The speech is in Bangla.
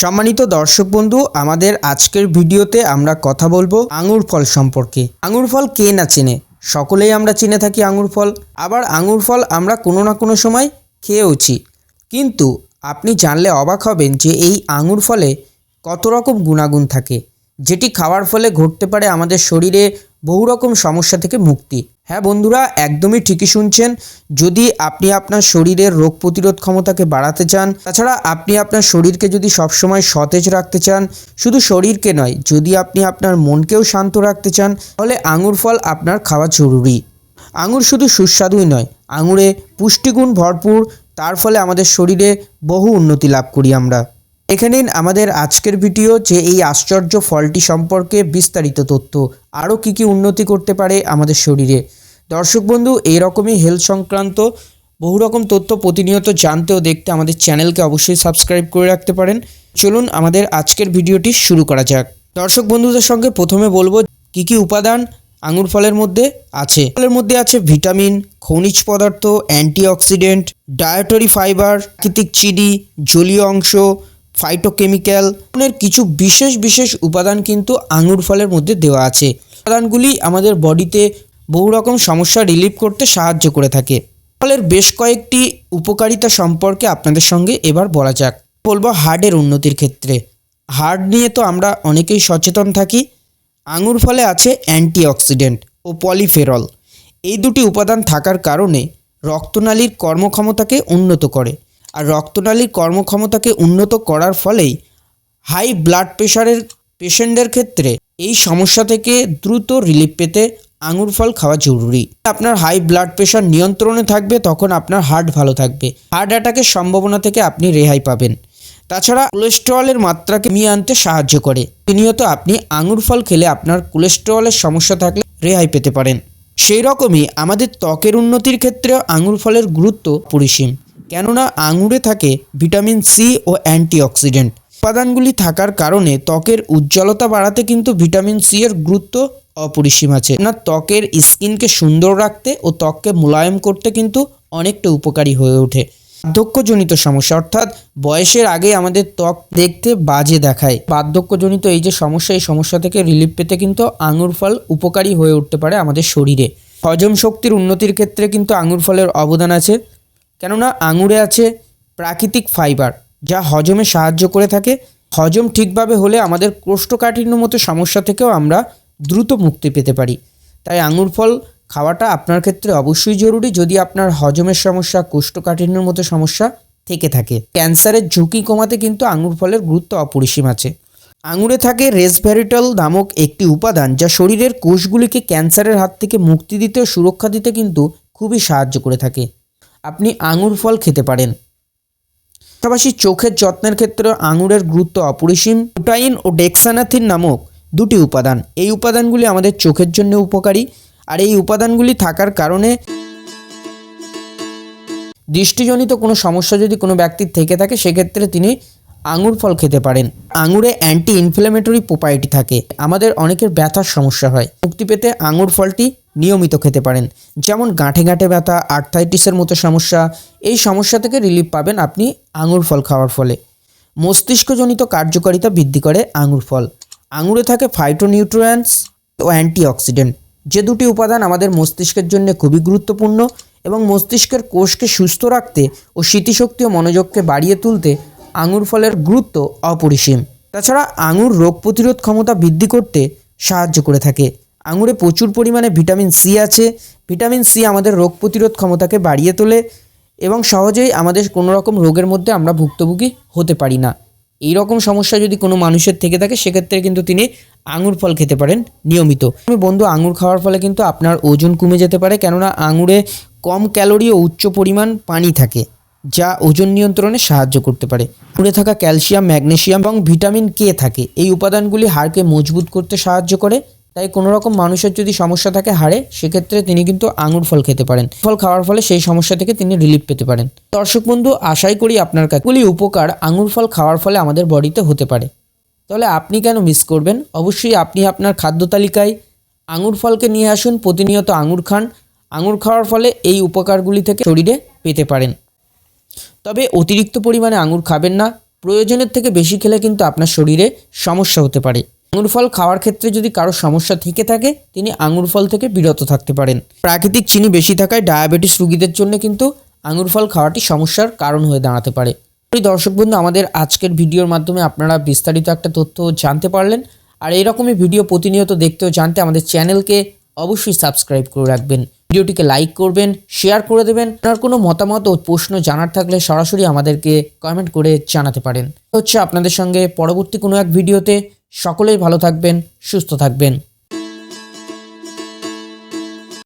সম্মানিত দর্শক বন্ধু, আমাদের আজকের ভিডিওতে আমরা কথা বলবো আঙুর ফল সম্পর্কে। আঙুর ফল কে না চেনে? সকলেই আমরা চিনে থাকি আঙুর ফল। আবার আঙুর ফল আমরা কোনো না কোনো সময় খেয়েওছি। কিন্তু আপনি জানলে অবাক হবেন যে এই আঙুর ফলে কত রকম গুণাগুণ থাকে, যেটি খাওয়ার ফলে ঘটতে পারে আমাদের শরীরে বহু রকম সমস্যা থেকে মুক্তি। হ্যাঁ বন্ধুরা, একদমই ঠিকই শুনছেন। যদি আপনি আপনার শরীরের রোগ প্রতিরোধ ক্ষমতাকে বাড়াতে চান, তাছাড়া আপনি আপনার শরীরকে যদি সবসময় সতেজ রাখতে চান, শুধু শরীরকে নয়, যদি আপনি আপনার মনকেও শান্ত রাখতে চান, তাহলে আঙুর ফল আপনার খাওয়া জরুরি। আঙুর শুধু সুস্বাদুই নয়, আঙুরে পুষ্টিগুণ ভরপুর। তার ফলে আমাদের শরীরে বহু উন্নতি লাভ করি আমরা। এখানে আমাদের আজকের ভিডিও যে এই আশ্চর্য ফলটি সম্পর্কে বিস্তারিত তথ্য, আরও কী কী উন্নতি করতে পারে আমাদের শরীরে। দর্শক বন্ধু, এইরকমই হেলথ সংক্রান্ত বহু রকম তথ্য প্রতিনিয়ত জানতে ও দেখতে আমাদের চ্যানেলকে অবশ্যই সাবস্ক্রাইব করে রাখতে পারেন। চলুন আমাদের আজকের ভিডিওটি শুরু করা যাক। দর্শক বন্ধুদের সঙ্গে প্রথমে বলবো কী কী উপাদান আঙুর ফলের মধ্যে আছে। ফলের মধ্যে আছে ভিটামিন, খনিজ পদার্থ, অ্যান্টিঅক্সিডেন্ট, ডায়েটরি ফাইবার, প্রাকৃতিক চিনি, জলীয় অংশ, ফাইটোকেমিক্যাল কিছু বিশেষ উপাদান কিন্তু আঙুর ফলের মধ্যে দেওয়া আছে। উপাদানগুলি আমাদের বডিতে বহু রকম সমস্যা রিলিভ করতে সাহায্য করে থাকে। ফলের বেশ কয়েকটি উপকারিতা সম্পর্কে আপনাদের সঙ্গে এবার বলা যাক। বলবো হার্টের উন্নতির ক্ষেত্রে। হার্ট নিয়ে তো আমরা অনেকেই সচেতন থাকি। আঙুর ফলে আছে অ্যান্টিঅক্সিডেন্ট ও পলিফেরল। এই দুটি উপাদান থাকার কারণে রক্তনালীর কর্মক্ষমতাকে উন্নত করে। আর রক্তনালীর কর্মক্ষমতাকে উন্নত করার ফলেই হাই ব্লাড প্রেশারের পেশেন্টদের ক্ষেত্রে এই সমস্যা থেকে দ্রুত রিলিফ পেতে আঙুর ফল খাওয়া জরুরি। আপনার হাই ব্লাড প্রেশার নিয়ন্ত্রণে থাকবে, তখন আপনার হার্ট ভালো থাকবে। হার্ট অ্যাটাকের সম্ভাবনা থেকে আপনি রেহাই পাবেন। তাছাড়া কোলেস্টেরলের মাত্রাকে কমিয়ে আনতে সাহায্য করে। প্রতিনিয়ত আপনি আঙুর ফল খেলে আপনার কোলেস্টেরলের সমস্যা থাকলে রেহাই পেতে পারেন। সেই রকমই আমাদের ত্বকের উন্নতির ক্ষেত্রেও আঙুর ফলের গুরুত্ব অপরিসীম। কেননা আঙুরে থাকে ভিটামিন সি ও অ্যান্টিঅক্সিডেন্ট। উপাদানগুলি থাকার কারণে ত্বকের উজ্জ্বলতা বাড়াতে কিন্তু ভিটামিন সি এর গুরুত্ব অপরিসীম আছে। আপনার ত্বকের স্কিনকে সুন্দর রাখতে ও ত্বককে মোলায়েম করতে কিন্তু অনেকটা উপকারী হয়ে ওঠে। বার্ধক্যজনিত সমস্যা, অর্থাৎ বয়সের আগে আমাদের ত্বক দেখতে বাজে দেখায়, বার্ধক্যজনিত এই যে সমস্যা, এই সমস্যা থেকে রিলিফ পেতে কিন্তু আঙুর ফল উপকারী হয়ে উঠতে পারে আমাদের শরীরে। হজম শক্তির উন্নতির ক্ষেত্রে কিন্তু আঙুর ফলের অবদান আছে। কেননা আঙুরে আছে প্রাকৃতিক ফাইবার, যা হজমে সাহায্য করে থাকে। হজম ঠিকভাবে হলে আমাদের কোষ্ঠকাঠিন্যর মতো সমস্যা থেকেও আমরা দ্রুত মুক্তি পেতে পারি। তাই আঙুর ফল খাওয়াটা আপনার ক্ষেত্রে অবশ্যই জরুরি, যদি আপনার হজমের সমস্যা, কোষ্ঠকাঠিন্যর মতো সমস্যা থেকে থাকে। ক্যান্সারের ঝুঁকি কমাতে কিন্তু আঙুর ফলের গুরুত্ব অপরিসীম আছে। আঙুরে থাকে রেসভেরিটল নামক একটি উপাদান, যা শরীরের কোষগুলিকে ক্যান্সারের হাত থেকে মুক্তি দিতে ও সুরক্ষা দিতে কিন্তু খুবই সাহায্য করে থাকে। আপনি আঙুর ফল খেতে পারেন। পাশাপাশি চোখের যত্নের ক্ষেত্রে আঙুরের গুরুত্ব অপরিসীম। লুটাইন ও ডেক্সানাথিন নামক দুটি উপাদান, এই উপাদানগুলি আমাদের চোখের জন্য উপকারী। আর এই উপাদানগুলি থাকার কারণে দৃষ্টিজনিত কোনো সমস্যা যদি কোনো ব্যক্তির থেকে থাকে, সেক্ষেত্রে তিনি আঙুর ফল খেতে পারেন। আঙুরে অ্যান্টি ইনফ্ল্যামেটরি প্রপার্টি থাকে। আমাদের অনেকের ব্যথার সমস্যা হয়, মুক্তি পেতে আঙুর ফলটি নিয়মিত খেতে পারেন। যেমন গাঁঠে ব্যথা, আর্থাইটিসের মতো সমস্যা, এই সমস্যা থেকে রিলিফ পাবেন আপনি আঙুর ফল খাওয়ার ফলে। মস্তিষ্কজনিত কার্যকারিতা বৃদ্ধি করে আঙুর ফল। আঙুরে থাকে ফাইটোনিউট্রিয়েন্টস ও অ্যান্টিঅক্সিডেন্ট, যে দুটি উপাদান আমাদের মস্তিষ্কের জন্য খুবই গুরুত্বপূর্ণ এবং মস্তিষ্কের কোষকে সুস্থ রাখতে ও স্মৃতিশক্তি ও মনোযোগকে বাড়িয়ে তুলতে আঙুর ফলের গুরুত্ব অপরিসীম। তাছাড়া আঙুর রোগ প্রতিরোধ ক্ষমতা বৃদ্ধি করতে সাহায্য করে থাকে। আঙুরে প্রচুর পরিমাণে ভিটামিন সি আছে। ভিটামিন সি আমাদের রোগ প্রতিরোধ ক্ষমতাকে বাড়িয়ে তোলে এবং সহজেই আমাদের কোনো রকম রোগের মধ্যে আমরা ভুক্তভোগী হতে পারি না। এই রকম সমস্যা যদি কোনো মানুষের থেকে থাকে, সেক্ষেত্রে কিন্তু তিনি আঙুর ফল খেতে পারেন নিয়মিত। বন্ধু, আঙুর খাওয়ার ফলে কিন্তু আপনার ওজন কমে যেতে পারে, কেননা আঙুরে কম ক্যালোরি ও উচ্চ পরিমাণ পানি থাকে, যা ওজন নিয়ন্ত্রণে সাহায্য করতে পারে। আঙুরে থাকা ক্যালসিয়াম, ম্যাগনেসিয়াম এবং ভিটামিন কে থাকে। এই উপাদানগুলি হাড়কে মজবুত করতে সাহায্য করে। তাই কোনো রকম মানুষের যদি সমস্যা থাকে হাড়ে, সেক্ষেত্রে তিনি কিন্তু আঙুর ফল খেতে পারেন। ফল খাওয়ার ফলে সেই সমস্যা থেকে তিনি রিলিফ পেতে পারেন। দর্শক বন্ধু, আশাই করি আপনার কাছে উপকার আঙুর ফল খাওয়ার ফলে আমাদের বডিতে হতে পারে। তাহলে আপনি কেন মিস করবেন? অবশ্যই আপনি আপনার খাদ্য তালিকায় আঙুর ফলকে নিয়ে আসুন। প্রতিনিয়ত আঙুর খান। আঙুর খাওয়ার ফলে এই উপকারগুলি থেকে শরীরে পেতে পারেন। তবে অতিরিক্ত পরিমাণে আঙুর খাবেন না। প্রয়োজনের থেকে বেশি খেলে কিন্তু আপনার শরীরে সমস্যা হতে পারে। আঙুর ফল খাওয়ার ক্ষেত্রে যদি কারো সমস্যা থেকে থাকে তিনি আঙুর ফল থেকে বিরত থাকতে পারেন। প্রাকৃতিক চিনি বেশি থাকায় ডায়াবেটিস রোগীদের জন্য কিন্তু আঙুর ফল খাওয়াটি সমস্যার কারণ হয়ে দাঁড়াতে পারে। দর্শক বন্ধু, আমাদের আজকের ভিডিওর মাধ্যমে আপনারা বিস্তারিত একটা তথ্য জানতে পারলেন। আর এইরকমই ভিডিও প্রতিনিয়ত দেখতে ও জানতে আমাদের চ্যানেলকে অবশ্যই সাবস্ক্রাইব করে রাখবেন। ভিডিওটিকে লাইক করবেন, শেয়ার করে দেবেন। আপনার কোনো মতামত ও প্রশ্ন জানার থাকলে সরাসরি আমাদেরকে কমেন্ট করে জানাতে পারেন। হচ্ছে আপনাদের সঙ্গে পরবর্তী কোনো এক ভিডিওতে। সকলেই ভালো থাকবেন, সুস্থ থাকবেন।